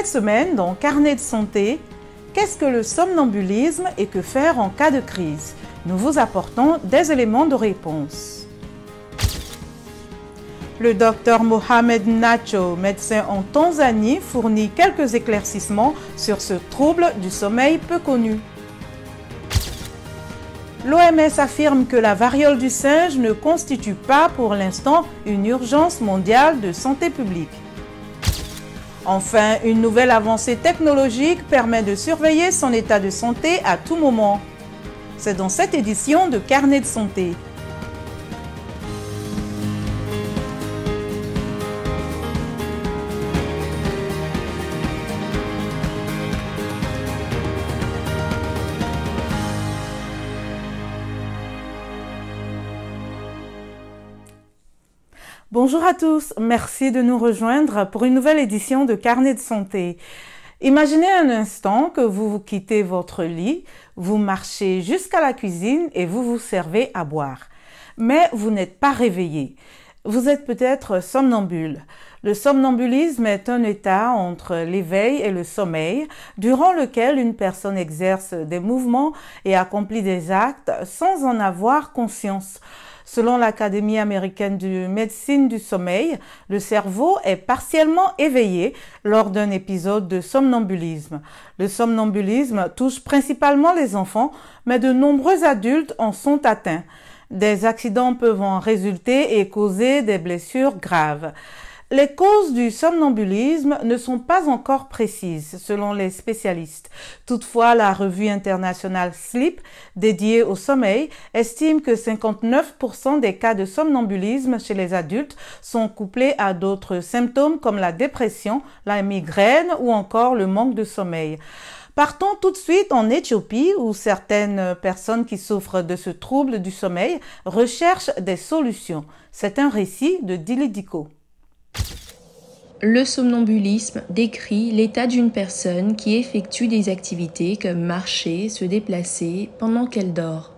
Cette semaine, dans Carnet de santé, qu'est-ce que le somnambulisme et que faire en cas de crise? Nous vous apportons des éléments de réponse. Le docteur Mohamed Nacho, médecin en Tanzanie, fournit quelques éclaircissements sur ce trouble du sommeil peu connu. L'OMS affirme que la variole du singe ne constitue pas pour l'instant une urgence mondiale de santé publique. Enfin, une nouvelle avancée technologique permet de surveiller son état de santé à tout moment. C'est dans cette édition de Carnet de santé. Bonjour à tous, merci de nous rejoindre pour une nouvelle édition de Carnet de santé. Imaginez un instant que vous quittez votre lit, vous marchez jusqu'à la cuisine et vous vous servez à boire. Mais vous n'êtes pas réveillé. Vous êtes peut-être somnambule. Le somnambulisme est un état entre l'éveil et le sommeil, durant lequel une personne exerce des mouvements et accomplit des actes sans en avoir conscience. Selon l'Académie américaine de médecine du sommeil, le cerveau est partiellement éveillé lors d'un épisode de somnambulisme. Le somnambulisme touche principalement les enfants, mais de nombreux adultes en sont atteints. Des accidents peuvent en résulter et causer des blessures graves. Les causes du somnambulisme ne sont pas encore précises, selon les spécialistes. Toutefois, la revue internationale Sleep, dédiée au sommeil, estime que 59% des cas de somnambulisme chez les adultes sont couplés à d'autres symptômes comme la dépression, la migraine ou encore le manque de sommeil. Partons tout de suite en Éthiopie où certaines personnes qui souffrent de ce trouble du sommeil recherchent des solutions. C'est un récit de Dili Diko. Le somnambulisme décrit l'état d'une personne qui effectue des activités comme marcher, se déplacer pendant qu'elle dort.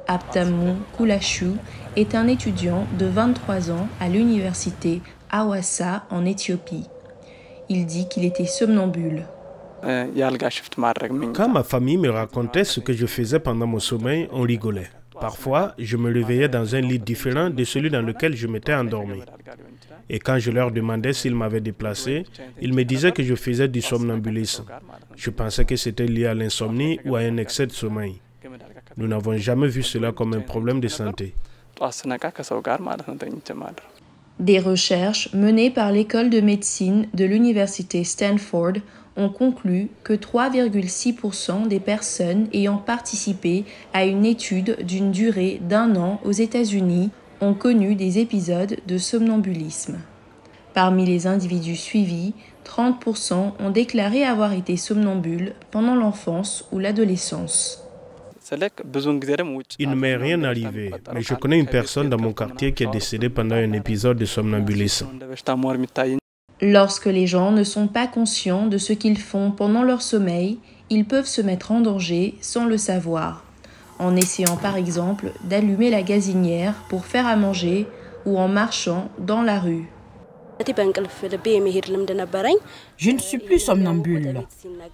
Abtamon Kulashu est un étudiant de 23 ans à l'université Hawassa en Éthiopie. Il dit qu'il était somnambule. Quand ma famille me racontait ce que je faisais pendant mon sommeil, on rigolait. Parfois, je me réveillais dans un lit différent de celui dans lequel je m'étais endormi. Et quand je leur demandais s'ils m'avaient déplacé, ils me disaient que je faisais du somnambulisme. Je pensais que c'était lié à l'insomnie ou à un excès de sommeil. Nous n'avons jamais vu cela comme un problème de santé. Des recherches menées par l'école de médecine de l'université Stanford ont conclu que 3,6% des personnes ayant participé à une étude d'une durée d'1 an aux États-Unis ont connu des épisodes de somnambulisme. Parmi les individus suivis, 30% ont déclaré avoir été somnambules pendant l'enfance ou l'adolescence. Il ne m'est rien arrivé, mais je connais une personne dans mon quartier qui est décédée pendant un épisode de somnambulisme. Lorsque les gens ne sont pas conscients de ce qu'ils font pendant leur sommeil, ils peuvent se mettre en danger sans le savoir, en essayant par exemple d'allumer la gazinière pour faire à manger ou en marchant dans la rue. Je ne suis plus somnambule,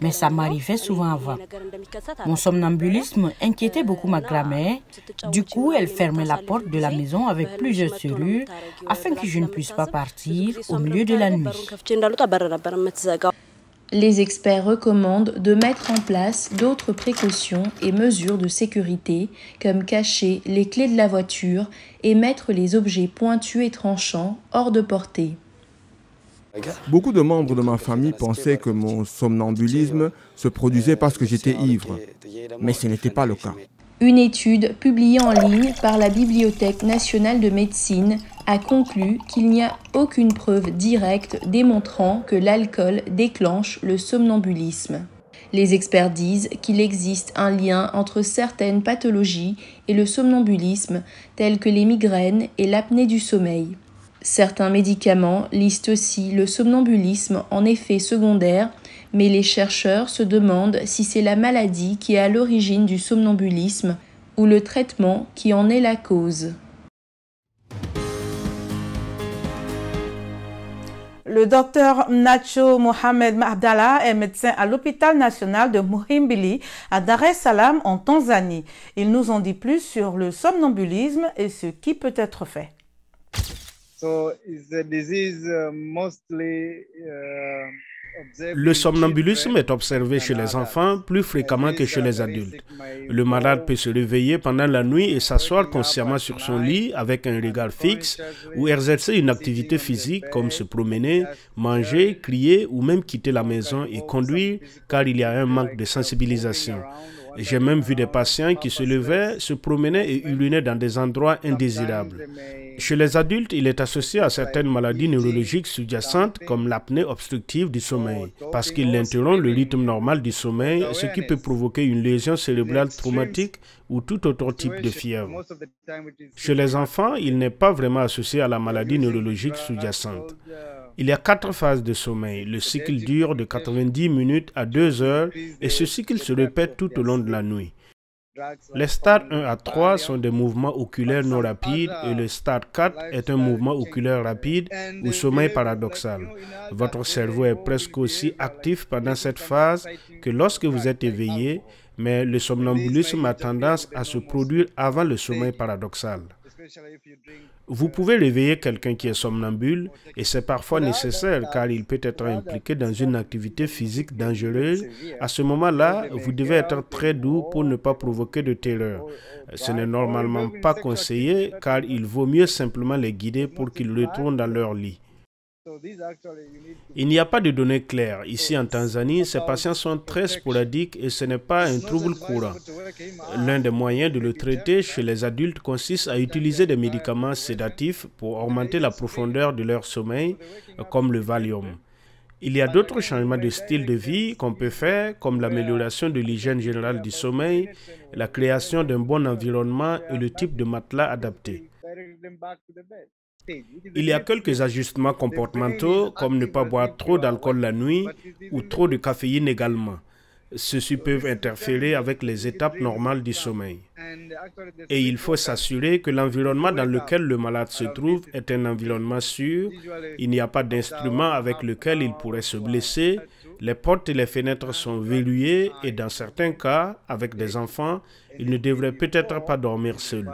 mais ça m'arrivait souvent avant. Mon somnambulisme inquiétait beaucoup ma grand-mère. Du coup, elle fermait la porte de la maison avec plusieurs serrures afin que je ne puisse pas partir au milieu de la nuit. Les experts recommandent de mettre en place d'autres précautions et mesures de sécurité, comme cacher les clés de la voiture et mettre les objets pointus et tranchants hors de portée. Beaucoup de membres de ma famille pensaient que mon somnambulisme se produisait parce que j'étais ivre, mais ce n'était pas le cas. Une étude publiée en ligne par la Bibliothèque nationale de médecine a conclu qu'il n'y a aucune preuve directe démontrant que l'alcool déclenche le somnambulisme. Les experts disent qu'il existe un lien entre certaines pathologies et le somnambulisme, tels que les migraines et l'apnée du sommeil. Certains médicaments listent aussi le somnambulisme en effet secondaire, mais les chercheurs se demandent si c'est la maladie qui est à l'origine du somnambulisme ou le traitement qui en est la cause. Le docteur Nacho Mohamed Abdallah est médecin à l'hôpital national de Muhimbili à Dar es Salaam en Tanzanie. Il nous en dit plus sur le somnambulisme et ce qui peut être fait. Le somnambulisme est observé chez les enfants plus fréquemment que chez les adultes. Le malade peut se réveiller pendant la nuit et s'asseoir consciemment sur son lit avec un regard fixe ou exercer une activité physique comme se promener, manger, crier ou même quitter la maison et conduire car il y a un manque de sensibilisation. J'ai même vu des patients qui se levaient, se promenaient et urinaient dans des endroits indésirables. Chez les adultes, il est associé à certaines maladies neurologiques sous-jacentes comme l'apnée obstructive du sommeil, parce qu'il interrompt le rythme normal du sommeil, ce qui peut provoquer une lésion cérébrale traumatique ou tout autre type de fièvre. Chez les enfants, il n'est pas vraiment associé à la maladie neurologique sous-jacente. Il y a 4 phases de sommeil. Le cycle dure de 90 minutes à 2 heures et ce cycle se répète tout au long de la nuit. Les stades 1 à 3 sont des mouvements oculaires non rapides et le stade 4 est un mouvement oculaire rapide ou sommeil paradoxal. Votre cerveau est presque aussi actif pendant cette phase que lorsque vous êtes éveillé, mais le somnambulisme a tendance à se produire avant le sommeil paradoxal. Vous pouvez réveiller quelqu'un qui est somnambule et c'est parfois nécessaire car il peut être impliqué dans une activité physique dangereuse. À ce moment-là, vous devez être très doux pour ne pas provoquer de terreur. Ce n'est normalement pas conseillé car il vaut mieux simplement les guider pour qu'ils retournent dans leur lit. Il n'y a pas de données claires. Ici en Tanzanie, ces patients sont très sporadiques et ce n'est pas un trouble courant. L'un des moyens de le traiter chez les adultes consiste à utiliser des médicaments sédatifs pour augmenter la profondeur de leur sommeil, comme le Valium. Il y a d'autres changements de style de vie qu'on peut faire, comme l'amélioration de l'hygiène générale du sommeil, la création d'un bon environnement et le type de matelas adapté. Il y a quelques ajustements comportementaux, comme ne pas boire trop d'alcool la nuit ou trop de caféine également. Ceux-ci peuvent interférer avec les étapes normales du sommeil. Et il faut s'assurer que l'environnement dans lequel le malade se trouve est un environnement sûr. Il n'y a pas d'instrument avec lequel il pourrait se blesser. Les portes et les fenêtres sont verrouillées et dans certains cas, avec des enfants, il ne devrait peut-être pas dormir seul.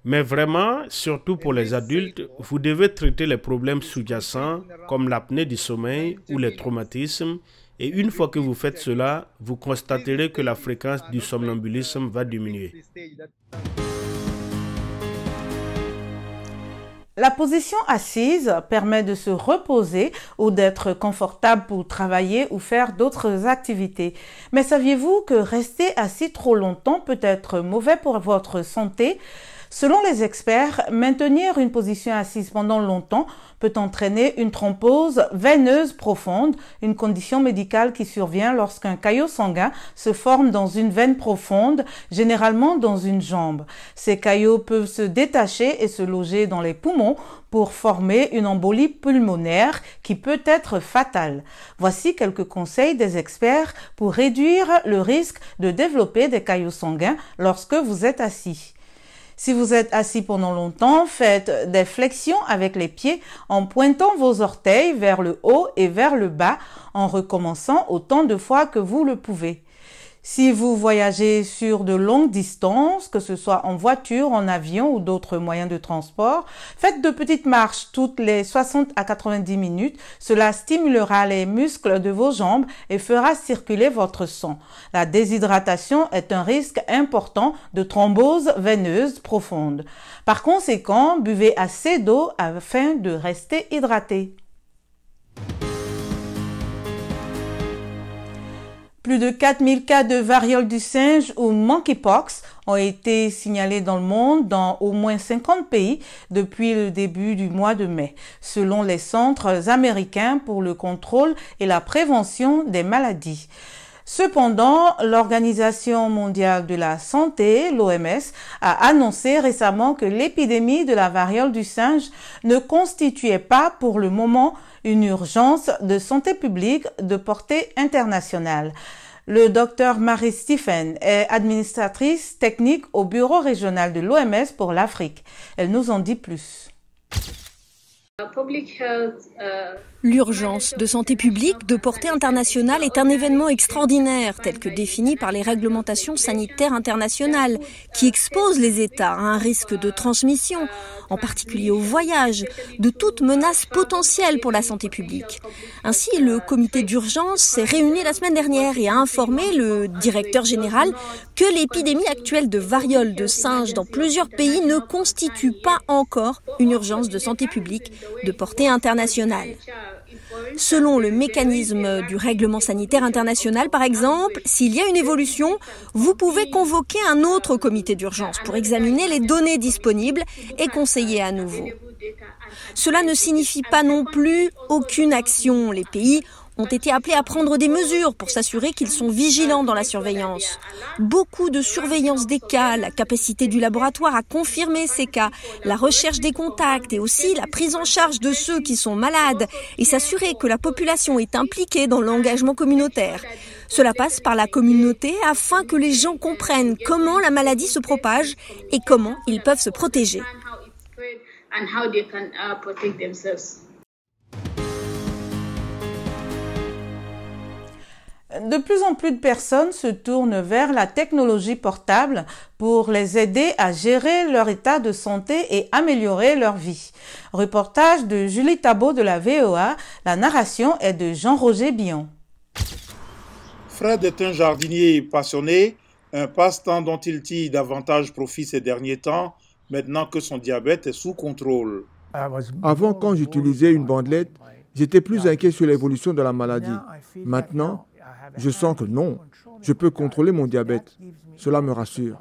Mais vraiment, surtout pour les adultes, vous devez traiter les problèmes sous-jacents comme l'apnée du sommeil ou les traumatismes. Et une fois que vous faites cela, vous constaterez que la fréquence du somnambulisme va diminuer. La position assise permet de se reposer ou d'être confortable pour travailler ou faire d'autres activités. Mais saviez-vous que rester assis trop longtemps peut être mauvais pour votre santé? Selon les experts, maintenir une position assise pendant longtemps peut entraîner une thrombose veineuse profonde, une condition médicale qui survient lorsqu'un caillot sanguin se forme dans une veine profonde, généralement dans une jambe. Ces caillots peuvent se détacher et se loger dans les poumons pour former une embolie pulmonaire qui peut être fatale. Voici quelques conseils des experts pour réduire le risque de développer des caillots sanguins lorsque vous êtes assis. Si vous êtes assis pendant longtemps, faites des flexions avec les pieds en pointant vos orteils vers le haut et vers le bas en recommençant autant de fois que vous le pouvez. Si vous voyagez sur de longues distances, que ce soit en voiture, en avion ou d'autres moyens de transport, faites de petites marches toutes les 60 à 90 minutes. Cela stimulera les muscles de vos jambes et fera circuler votre sang. La déshydratation est un risque important de thrombose veineuse profonde. Par conséquent, buvez assez d'eau afin de rester hydraté. Plus de 4000 cas de variole du singe ou monkeypox ont été signalés dans le monde dans au moins 50 pays depuis le début du mois de mai, selon les centres américains pour le contrôle et la prévention des maladies. Cependant, l'Organisation mondiale de la santé, l'OMS, a annoncé récemment que l'épidémie de la variole du singe ne constituait pas pour le moment une urgence de santé publique de portée internationale. Le Dr Mary Stephen est administratrice technique au bureau régional de l'OMS pour l'Afrique. Elle nous en dit plus. L'urgence de santé publique de portée internationale est un événement extraordinaire, tel que défini par les réglementations sanitaires internationales, qui expose les États à un risque de transmission, en particulier au voyage, de toute menace potentielle pour la santé publique. Ainsi, le comité d'urgence s'est réuni la semaine dernière et a informé le directeur général que l'épidémie actuelle de variole de singe dans plusieurs pays ne constitue pas encore une urgence de santé publique de portée internationale. Selon le mécanisme du règlement sanitaire international, par exemple, s'il y a une évolution, vous pouvez convoquer un autre comité d'urgence pour examiner les données disponibles et conseiller à nouveau. Cela ne signifie pas non plus aucune action. Les pays ont été appelés à prendre des mesures pour s'assurer qu'ils sont vigilants dans la surveillance. Beaucoup de surveillance des cas, la capacité du laboratoire à confirmer ces cas, la recherche des contacts et aussi la prise en charge de ceux qui sont malades et s'assurer que la population est impliquée dans l'engagement communautaire. Cela passe par la communauté afin que les gens comprennent comment la maladie se propage et comment ils peuvent se protéger. De plus en plus de personnes se tournent vers la technologie portable pour les aider à gérer leur état de santé et améliorer leur vie. Reportage de Julie Tabot de la VOA, la narration est de Jean-Roger Billon. Fred est un jardinier passionné, un passe-temps dont il tire davantage profit ces derniers temps, maintenant que son diabète est sous contrôle. Avant, quand j'utilisais une bandelette, j'étais plus inquiet sur l'évolution de la maladie. Maintenant, je sens que non, je peux contrôler mon diabète. Cela me rassure.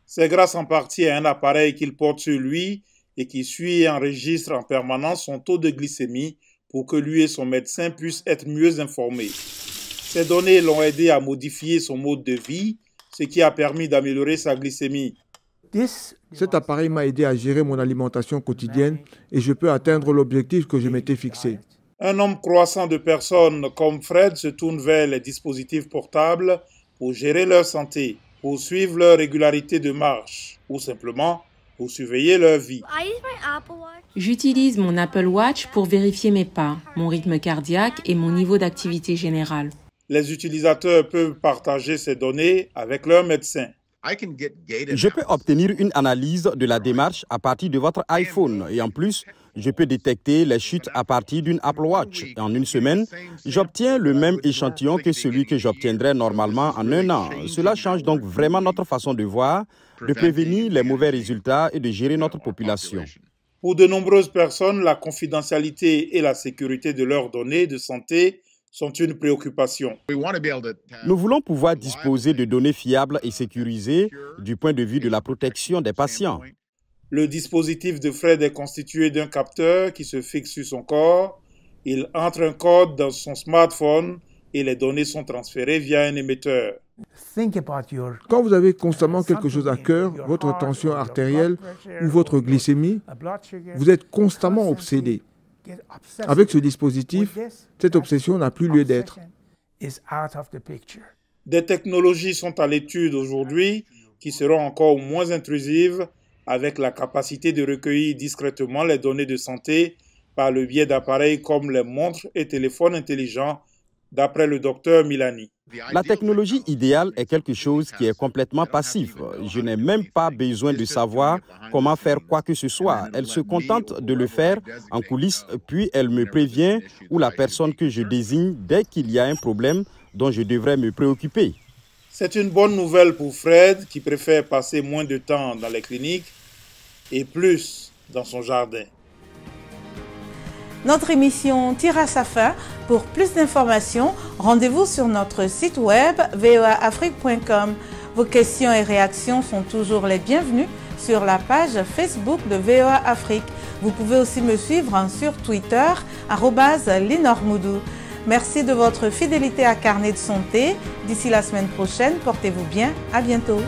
C'est grâce en partie à un appareil qu'il porte sur lui et qui suit et enregistre en permanence son taux de glycémie pour que lui et son médecin puissent être mieux informés. Ces données l'ont aidé à modifier son mode de vie, ce qui a permis d'améliorer sa glycémie. Cet appareil m'a aidé à gérer mon alimentation quotidienne et je peux atteindre l'objectif que je m'étais fixé. Un nombre croissant de personnes comme Fred se tournent vers les dispositifs portables pour gérer leur santé, pour suivre leur régularité de marche ou simplement pour surveiller leur vie. J'utilise mon Apple Watch pour vérifier mes pas, mon rythme cardiaque et mon niveau d'activité générale. Les utilisateurs peuvent partager ces données avec leur médecin. Je peux obtenir une analyse de la démarche à partir de votre iPhone et en plus, je peux détecter les chutes à partir d'une Apple Watch. Et en une semaine, j'obtiens le même échantillon que celui que j'obtiendrais normalement en un an. Cela change donc vraiment notre façon de voir, de prévenir les mauvais résultats et de gérer notre population. Pour de nombreuses personnes, la confidentialité et la sécurité de leurs données de santé sont une préoccupation. Nous voulons pouvoir disposer de données fiables et sécurisées du point de vue de la protection des patients. Le dispositif de Fred est constitué d'un capteur qui se fixe sur son corps. Il entre un code dans son smartphone et les données sont transférées via un émetteur. Quand vous avez constamment quelque chose à cœur, votre tension artérielle ou votre glycémie, vous êtes constamment obsédé. Avec ce dispositif, cette obsession n'a plus lieu d'être. Des technologies sont à l'étude aujourd'hui qui seront encore moins intrusives avec la capacité de recueillir discrètement les données de santé par le biais d'appareils comme les montres et téléphones intelligents, d'après le docteur Milani. La technologie idéale est quelque chose qui est complètement passif. Je n'ai même pas besoin de savoir comment faire quoi que ce soit. Elle se contente de le faire en coulisses, puis elle me prévient ou la personne que je désigne dès qu'il y a un problème dont je devrais me préoccuper. C'est une bonne nouvelle pour Fred qui préfère passer moins de temps dans les cliniques et plus dans son jardin. Notre émission tire à sa fin. Pour plus d'informations, rendez-vous sur notre site web voaafrique.com. Vos questions et réactions sont toujours les bienvenues sur la page Facebook de VOA Afrique. Vous pouvez aussi me suivre sur Twitter, @linormoudou. Merci de votre fidélité à Carnet de santé. D'ici la semaine prochaine, portez-vous bien. À bientôt.